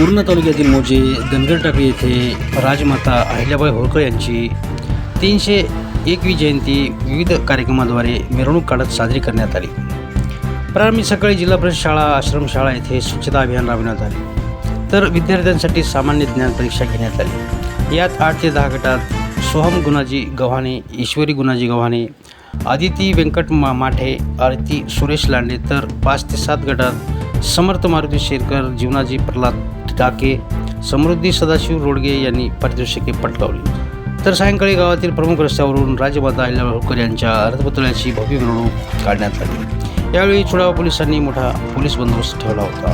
पूर्णा तालुक्यातील मोजे धनगरटाकळी येथे राजमाता अहिल्याबाई होळकर यांची 301वी जयंती विविध कार्यक्रमाद्वारे मिरवणूक काढत साजरी करण्यात आली। प्रारंभी सकाळी जिल्हा परिषद शाळा आश्रमशाळा येथे स्वच्छता अभियान राबविण्यात आले, तर विद्यार्थ्यांसाठी सामान्य ज्ञान परीक्षा घेण्यात आली। यात 8 ते 10 गटात सोहम गुणाजी गव्हाणे, ईश्वरी गुणाजी गव्हाणे, आदिती व्यंकट माठे, आरती सुरेश लांडे, तर 5 ते 7 गटात समर्थ मारुती शेरकर, जीवनाजी प्रल्हाद टाके, समृद्धी सदाशिव रोडगे यांनी पारितोषिके पटकावली। तर सायंकाळी गावातील प्रमुख रस्त्यावरून राजमाता अहिल्याबाई होळकर यांच्या रथपुतळ्याची भव्य मिरवणूक काढण्यात आली। यावेळी चुडावा पोलिसांनी मोठा पोलीस बंदोबस्त ठेवला होता।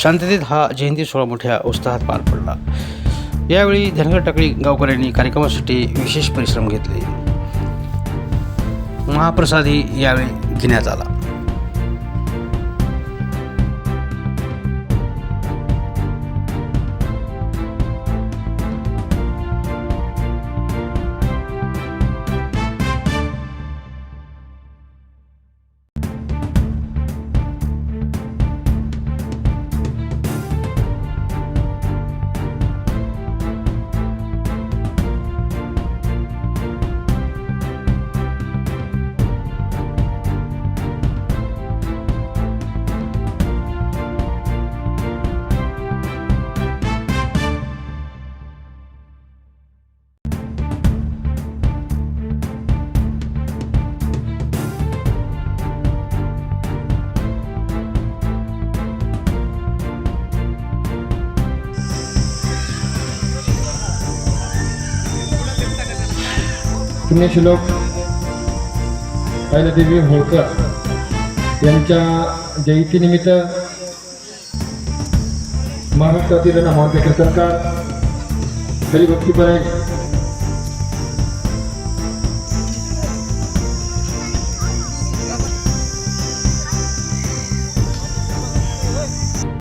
शांततेत हा जयंती सोहळा मोठ्या उत्साहात पार पडला। यावेळी धनगरटाकळी गावकऱ्यांनी कार्यक्रमासाठी विशेष परिश्रम घेतले। महाप्रसादही यावेळी घेण्यात आला। पुण्यश्लोक अहिल्यादेवी होळकर यांच्या जयंतीनिमित्त महाराष्ट्रातील नामवंत सरकार हरिभक्तीपणे